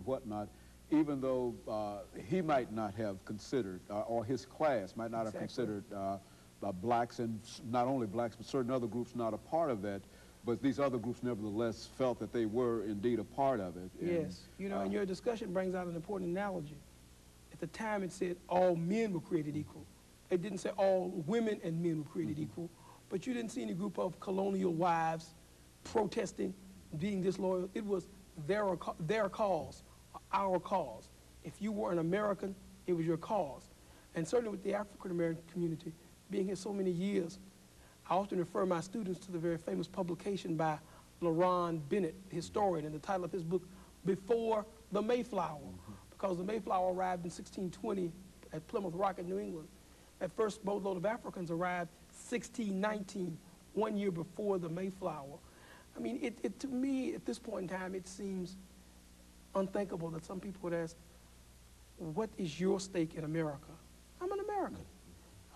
whatnot, even though he might not have considered, or his class might not have considered blacks, and not only blacks, but certain other groups not a part of that, but these other groups nevertheless felt that they were indeed a part of it. Yes, you know, and your discussion brings out an important analogy. At the time it said all men were created equal. It didn't say all women and men were created equal, but you didn't see any group of colonial wives protesting, being disloyal. It was their cause, our cause. If you were an American, it was your cause. And certainly with the African-American community, being here so many years, I often refer my students to the very famous publication by LaRon Bennett, historian, and the title of his book, Before the Mayflower, because the Mayflower arrived in 1620 at Plymouth Rock in New England. That first boatload of Africans arrived 1619, 1 year before the Mayflower. I mean, to me, at this point in time, it seems unthinkable that some people would ask, what is your stake in America? I'm an American.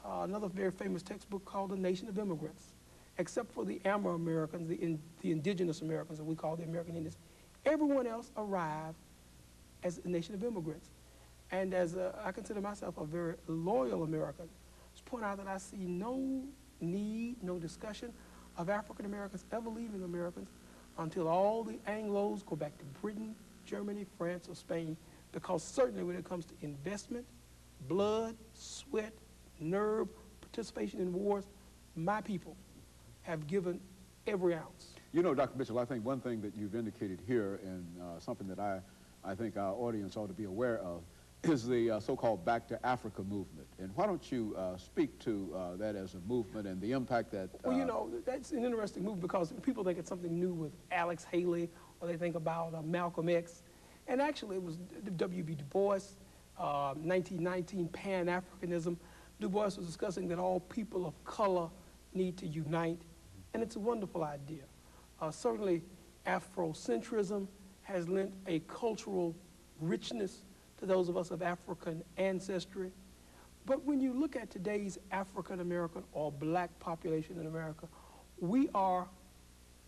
Another very famous textbook called The Nation of Immigrants. Except for the Amero-Americans, the indigenous Americans that we call the American Indians, everyone else arrived as a nation of immigrants. And as I consider myself a very loyal American, just point out that I see no need, no discussion of African Americans ever leaving Americans until all the Anglos go back to Britain, Germany, France, or Spain, because certainly when it comes to investment, blood, sweat, nerve, participation in wars, my people have given every ounce. You know, Dr. Mitchell, I think one thing that you've indicated here, and something that I think our audience ought to be aware of, is the so-called Back to Africa movement. And why don't you speak to that as a movement and the impact that... Well, you know, that's an interesting movement because people think it's something new with Alex Haley, or they think about Malcolm X. And actually, it was W.B. Du Bois, 1919 Pan-Africanism. Du Bois was discussing that all people of color need to unite, and it's a wonderful idea. Certainly, Afrocentrism has lent a cultural richness to those of us of African ancestry. But when you look at today's African American or black population in America, we are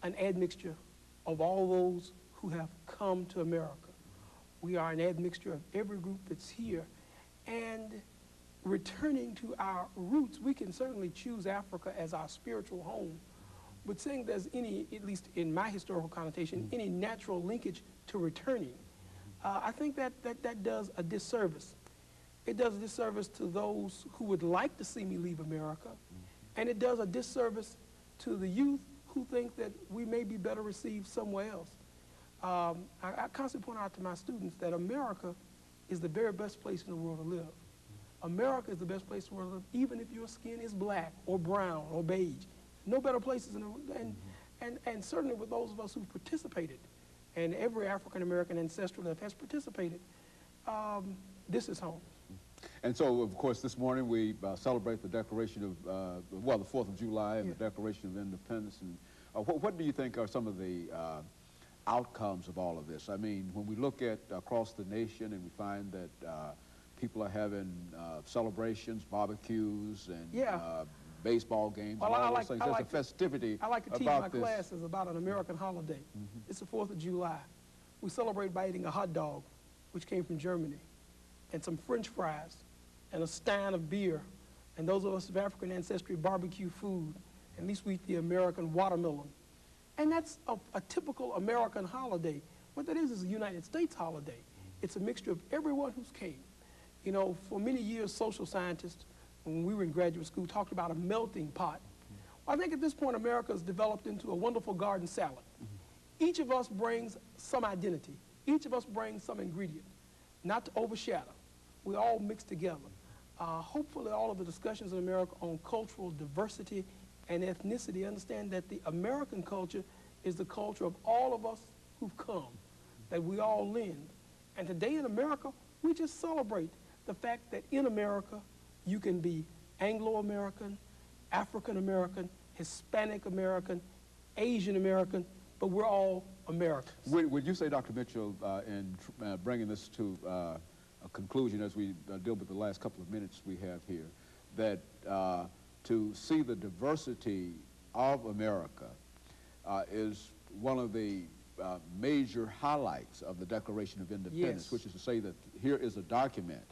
an admixture of all those who have come to America. We are an admixture of every group that's here. And returning to our roots, we can certainly choose Africa as our spiritual home. But saying there's any, at least in my historical connotation, any natural linkage to returning, I think that does a disservice. It does a disservice to those who would like to see me leave America, and it does a disservice to the youth who think that we may be better received somewhere else. I constantly point out to my students that America is the very best place in the world to live. America is the best place in the world to live, even if your skin is black or brown or beige. No better places in the world. And certainly with those of us who participated, and every African-American ancestral that has participated, this is home. And so, of course, this morning we celebrate the Declaration of, well, the 4th of July and the Declaration of Independence. And what do you think are some of the outcomes of all of this? I mean, when we look at across the nation and we find that people are having celebrations, barbecues, and baseball games, and all those things. There's a festivity. I like to teach my classes about an American holiday. It's the 4th of July. We celebrate by eating a hot dog, which came from Germany, and some French fries, and a stein of beer. And those of us of African ancestry barbecue food. At least we eat the American watermelon. And that's a typical American holiday. What that is a United States holiday. It's a mixture of everyone who's came. You know, for many years, social scientists, when we were in graduate school, talked about a melting pot. Well, I think at this point, America has developed into a wonderful garden salad. Each of us brings some identity. Each of us brings some ingredient, not to overshadow. We all mix together. Hopefully, all of the discussions in America on cultural diversity and ethnicity understand that the American culture is the culture of all of us who've come, that we all lend. And today in America, we just celebrate the fact that in America, you can be Anglo-American, African-American, Hispanic-American, Asian-American, but we're all Americans. Would you say, Dr. Mitchell, in bringing this to a conclusion as we deal with the last couple of minutes we have here, that to see the diversity of America is one of the major highlights of the Declaration of Independence, Yes. which is to say that here is a document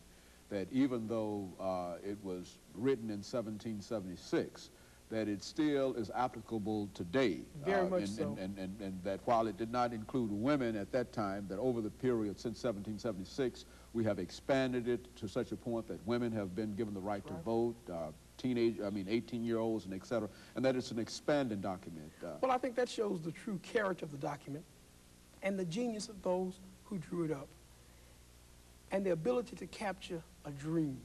that even though it was written in 1776, that it still is applicable today. Very much so. And that while it did not include women at that time, that over the period since 1776, we have expanded it to such a point that women have been given the right to vote, 18-year-olds and et cetera, and that it's an expanding document. Well, I think that shows the true character of the document and the genius of those who drew it up, and the ability to capture a dream,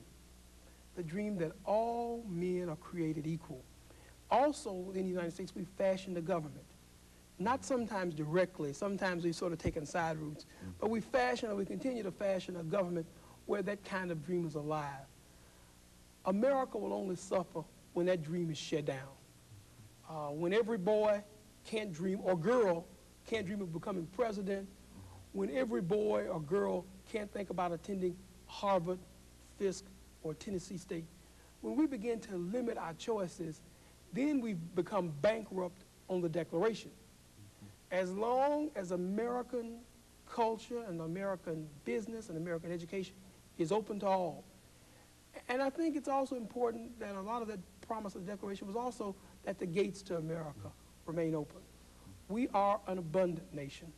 the dream that all men are created equal. Also, in the United States, we fashioned a government, not sometimes directly, sometimes we've sort of taken side routes, but we continue to fashion a government where that kind of dream is alive. America will only suffer when that dream is shut down. When every boy can't dream, or girl can't dream of becoming president, when every boy or girl can't think about attending Harvard, Fisk, or Tennessee State, when we begin to limit our choices, then we become bankrupt on the Declaration. As long as American culture and American business and American education is open to all. And I think it's also important that a lot of that promise of the Declaration was also that the gates to America remain open. We are an abundant nation.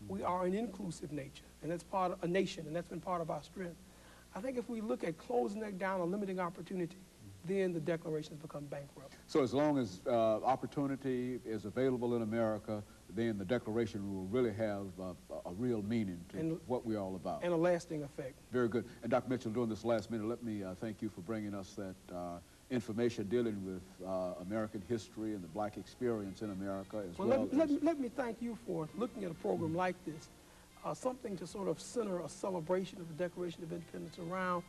We are an inclusive nature, and that's part of a nation, and that's been part of our strength. I think if we look at closing that down or limiting opportunity, then the Declaration has become bankrupt. So as long as opportunity is available in America, then the Declaration will really have a real meaning to what we're all about. And a lasting effect. Very good. And Dr. Mitchell, during this last minute, let me thank you for bringing us that information dealing with American history and the black experience in America as well. Let me thank you for looking at a program like this, something to sort of center a celebration of the Declaration of Independence around,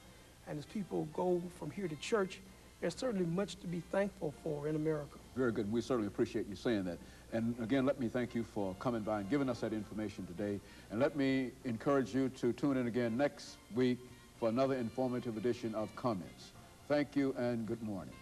and as people go from here to church, there's certainly much to be thankful for in America. Very good. We certainly appreciate you saying that. And again, let me thank you for coming by and giving us that information today. And let me encourage you to tune in again next week for another informative edition of Comments. Thank you and good morning.